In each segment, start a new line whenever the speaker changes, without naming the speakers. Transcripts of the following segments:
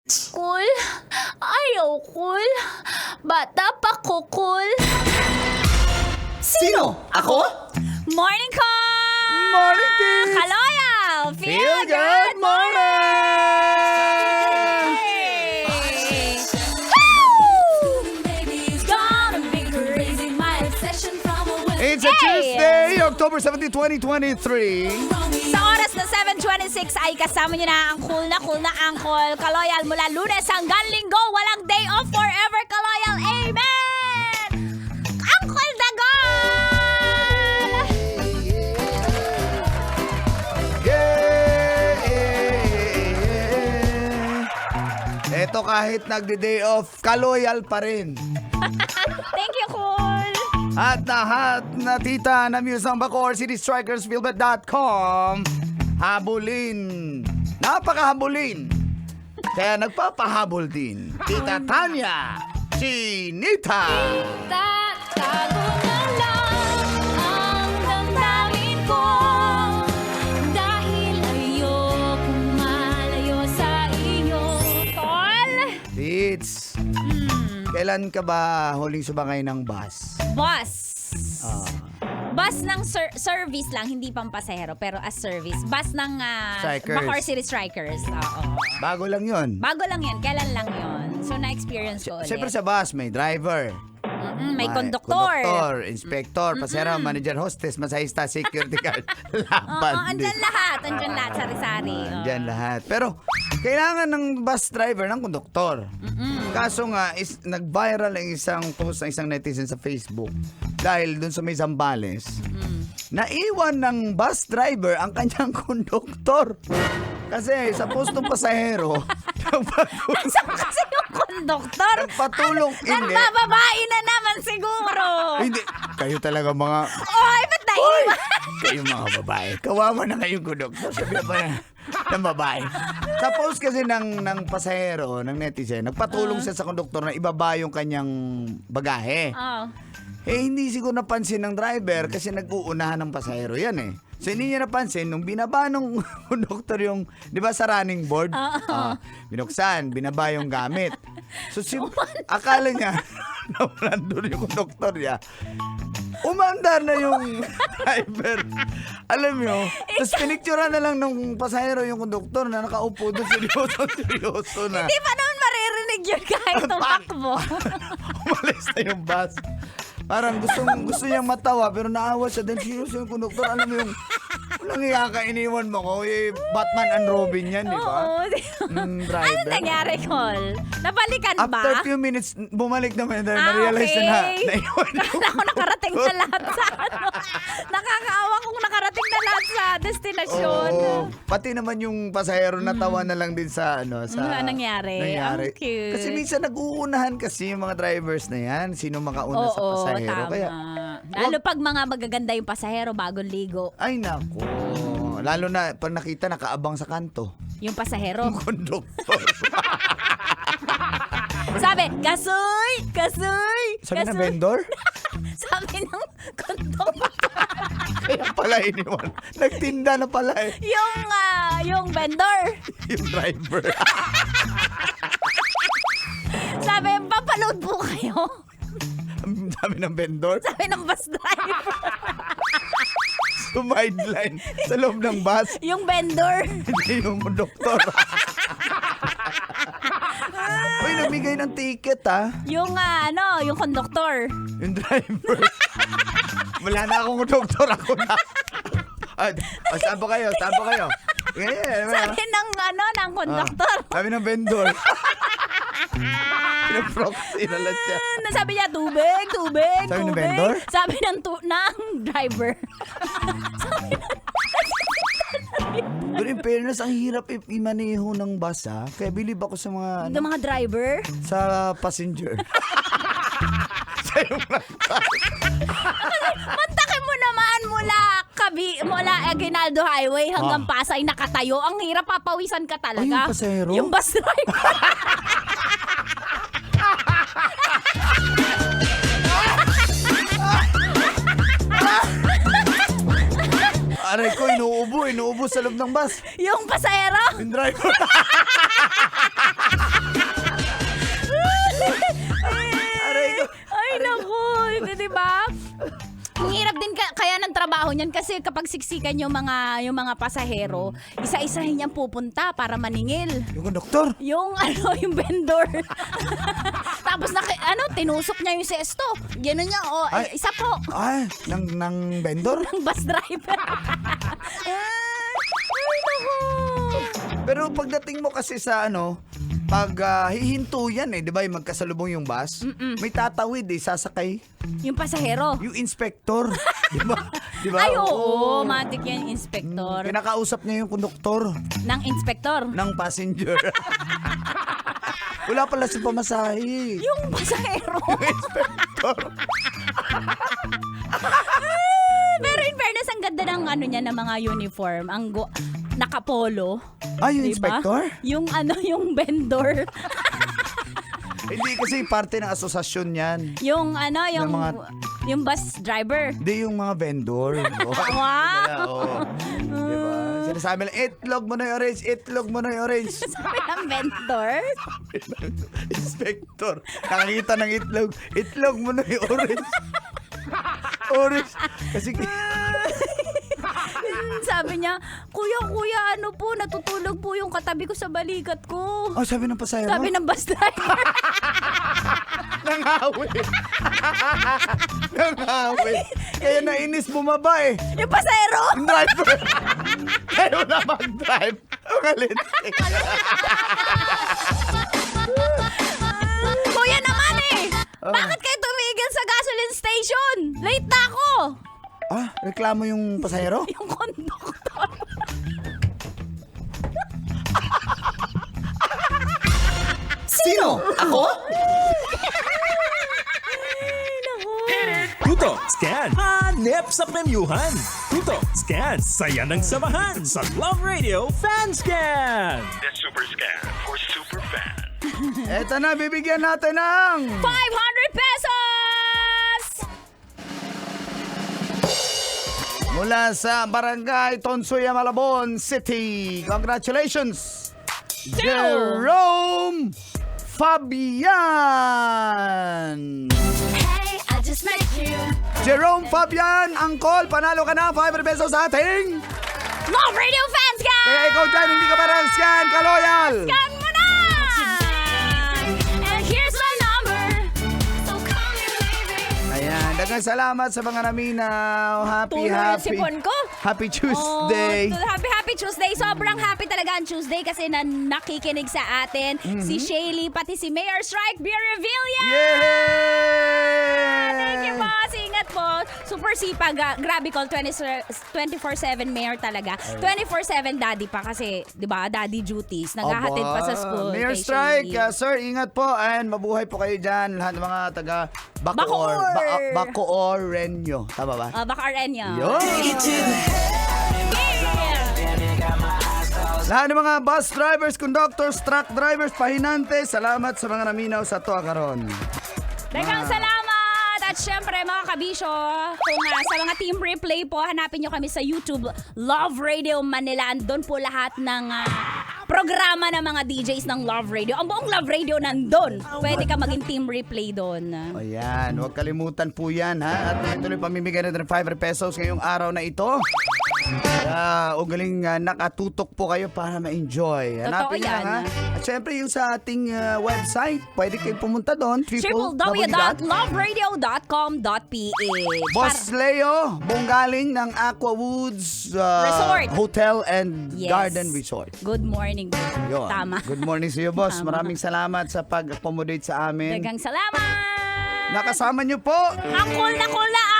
Cool? Ayaw cool. Bata pa ko cool.
Sino? Ako?
Morning call!
Morning, Tits!
Kaloyal!
Feel good morning!
Hey! Woo! Baby's gonna be crazy. My obsession from a winter.
It's a Tuesday, October 17, 2023.
Sa oras na 7:26 ay kasama niyo na ang cool na Uncle Kaloyal mula Lunes hanggang Linggo. Walang day off forever, Kaloyal. Amen! Uncle Dagon!
Yeah! Eto kahit nagde-day off, kaloyal pa rin.
Thank you, cool!
At lahat na tita na Musang Bacor, citystrikersfieldbet.com. Habulin. Napakahabulin. Kaya nagpapahabol din. Tita Tanya Chinita.
Tatago na lang ang damdamin ko dahil ayokong malayo sa iyo. Tol?
Tits, kailan ka ba huling subangay ng bus?
Boss. Bus ng service lang, hindi pampasahero, pero as service. Bus ng
Strikers.
Bacoor City Strikers. Oo.
Bago lang yun.
Bago lang yan, kailan lang yon. So, na-experience ko ulit.
Siyempre sa bus, may driver.
May konduktor.
Konduktor, inspector, pasero, manager, hostess, masahista, security guard. Laban.
Andyan lahat. Andyan lahat, sari-sari.
Andyan lahat. Pero, kailangan ng bus driver ng konduktor. Kaso nga, nag-viral ang isang post ng isang netizen sa Facebook. Dahil dun sa may Zambales, naiwan ng bus driver ang kanyang konduktor. Kasi sa post ng pasahero,
Nasaan kasi yung konduktor?
nagpatulong hindi.
Nagbababae na naman siguro.
Hindi. Kayo talaga mga...
Oy, ba't naiwan?
Kayo mga babae. Kawawa na kayong konduktor. Sabi pa na ng babae. Sa post kasi ng pasahero, ng netizen, nagpatulong siya sa konduktor na ibaba yung kanyang bagahe.
Oh.
Eh, hindi siguro napansin ng driver kasi nag-uunahan ng pasahero yan eh. So, hindi niya napansin, nung binaba ng konduktor yung, di ba sa running board? Binuksan, binaba yung gamit. So, akala niya, na nandun yung konduktor niya. Umandar na yung driver. Alam nyo, tapos pinicturean na lang ng pasahero yung konduktor na nakaupo doon, seryoso na.
Hindi pa naman maririnig yun kahit tumakbo.
Umalis na yung bus. Parang gusto niyang matawa pero naawa siya dahil seryoso yung konduktor. Alam mo yung walang iniwan mo ko. Eh, Batman and Robin yan, di ba?
Oo.
Driver.
Ano nangyari, Col? Napalikan ba?
After few minutes, bumalik naman. Na-realize na naiwan yung
Kala ko nakarating na lahat sa ano. Nakakaawa kung nakarating na lahat sa destinasyon.
Oo. Pati naman yung pasahero natawa na lang din sa
nangyari. Ang cute.
Kasi minsan nag-uunahan kasi yung mga drivers na yan. Sino makauna sa pasahero.
Tama.
Kaya,
Lalo pag mga magaganda yung pasahero bagong ligo.
ay nako. Lalo na pag nakita nakaabang sa kanto.
Yung pasahero.
Konduktor.
Sabi, kasoy! Kasoy!
Sabi ng vendor?
Sabi ng konduktor.
Kaya pala iniwan. Nagtinda na pala eh.
Yung vendor.
Yung driver.
Sabi, papaload po kayo.
Sabi ng vendor.
Sabi ng bus driver.
Sumideline sa loob ng bus.
Yung vendor.
Hindi yung doktor. Uy, nabigay ng ticket
Yung yung konduktor.
Yung driver. Wala na akong doktor. Ako na. Saan po kayo? Saan po kayo?
Sabi ng ng konduktor.
Sabi ng vendor. Pinaproxy na lang siya.
Sabi niya, tubig.
Sabi ng vendor?
Sabi ng driver.
Pero in fairness, ang hirap imaneho ng bus Kaya bilib ako sa mga
Yung mga driver.
sa passenger. Sa yung
Mantakin mo naman mula Aguinaldo Highway hanggang Pasay nakatayo. Ang hirap, papawisan ka talaga.
yung pasahero?
Yung bus driver.
Aray ko, inuubo sa loob ng bus.
Yung pasahero.
Yung driver.
magsiksikan yung mga pasahero, isa-isahin niyang pupunta para maningil.
Yung konduktor.
Yung yung vendor. Tapos tinusok niya yung sesto. Gano'n niya, isa po.
Ay, ng vendor?
Ng bus driver. Ay, naku.
Pero pagdating mo kasi sa pag hihinto yan di ba, yung magkasalubong yung bus, may tatawid sasakay.
Yung pasahero.
Yung inspector, di ba? Di ba?
Ay, oo, matik yan, inspector.
Kinakausap niya yung konduktor
Ng inspector.
ng passenger. Wala pala si pamasahe.
Yung pasahero.
Yung inspector.
Pero in fairness, ang ganda ng niya, ng mga uniform. Nakapolo.
Yung
Diba?
inspector?
Yung yung vendor.
Hindi kasi parte ng asosasyon yan.
Yung
Ng mga-
yung bus driver.
Hindi yung mga vendor.
Wow!
Diba? Sinasabi lang, itlog mo na yung orange, itlog mo na yung orange.
Sabi ng vendor.
Inspector, nakakita ng itlog, itlog mo na yung orange. Orange. Kasi
Sabi niya, kuya, natutulog po yung katabi ko sa balikat ko.
sabi ng pasahero.
Sabi ng bus driver.
Nangawi. Nangawi. Kaya nainis bumaba
Yung pasahero.
Yung driver. Kaya na mag-drive. Ugalit.
Kuya naman Bakit kayo tumigil sa gasoline station? Late na ako.
Reklamo yung pasahero?
Yung konduktor.
Sino? Ako? Tuto, scan, hanep sa premyuhan. Tuto, scan, saya ng samahan sa Love Radio Fan Scan.
The Super Scan for Super Fan.
Eto na, bibigyan natin ng
500 pesos!
mula sa Barangay Tonsuya, Malabon City. Congratulations! Jerome Fabian!
Hey, I just met you.
Jerome Fabian, Angkol, panalo ka na 500 pesos sa ating.
Love Radio Fans Scan!
Kaya ikaw dyan, hindi ka parang scan, ka-loyal!
Scan mo na! And here's my number. So call me baby.
Ayan, dagang salamat sa mga naminaw.
Tuloy yung sipon ko.
Happy Tuesday!
Happy Tuesday. Sobrang happy talaga ang Tuesday kasi nakikinig sa atin si Shaylee, pati si Mayor Strike Beer Revilla.
Yay!
Thank you, boss. Ingat po. Super sipag. Grabe call 24/7 Mayor talaga. 24/7 daddy pa kasi, 'di ba? Daddy duties. Naghahatid pa sa school.
Mayor
kay
Strike,
Shaylee.
sir, ingat po and mabuhay po kayo dyan. Lahat ng mga taga Bacoor.
Bacoor.
Bacoorenyo. Tama ba?
Baka Arenya.
Yun! Lahat ng mga bus drivers, conductors, truck drivers, pahinantes, salamat sa mga naminaw sa Toa Karon.
Daghang salamat! At syempre mga kabisyo, kung sa mga team replay po, hanapin nyo kami sa YouTube Love Radio Manila. Andun po lahat ng programa ng mga DJs ng Love Radio. Ang buong Love Radio nandun. Pwede ka maging team replay doon.
Ayan, huwag kalimutan po yan ha. At ituloy pamimigay natin ng 500 pesos ngayong araw na ito. Ugaling nakatutok po kayo para ma-enjoy. Hanapin
Totoo
lang
yan.
ha. At syempre yung sa ating website, pwede kayong pumunta doon.
www.loveradio.com.ph
Boss Leo, bonggaling ng Aqua Woods
Resort.
Hotel and
Yes.
Garden Resort.
Good morning.
Yun.
Tama.
Good morning sa iyo, boss.
Tama.
Maraming salamat sa pag-accommodate sa amin.
Daghang salamat!
Nakasama niyo po.
Angkol na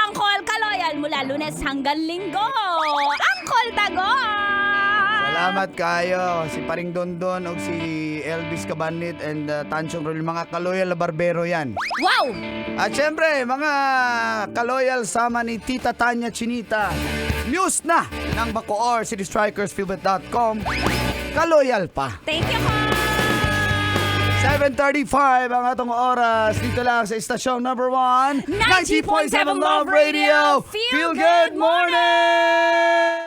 angkol kaloyal mula Lunes hanggang Linggo. Angkol Tagol!
Salamat kayo. Si Paring Dondon o si Elvis Cabanit and Tanchong Rol. Mga kaloyal na barbero yan.
Wow!
At syempre, mga kaloyal sama ni Tita Tanya Chinita. News na ng Bacoor, citystrikersfilbet.com. Kaloyal pa.
Thank you, Carl!
7:35 ang atong oras dito lang sa istasyon number 1
90.7 Love Radio.
Feel good morning!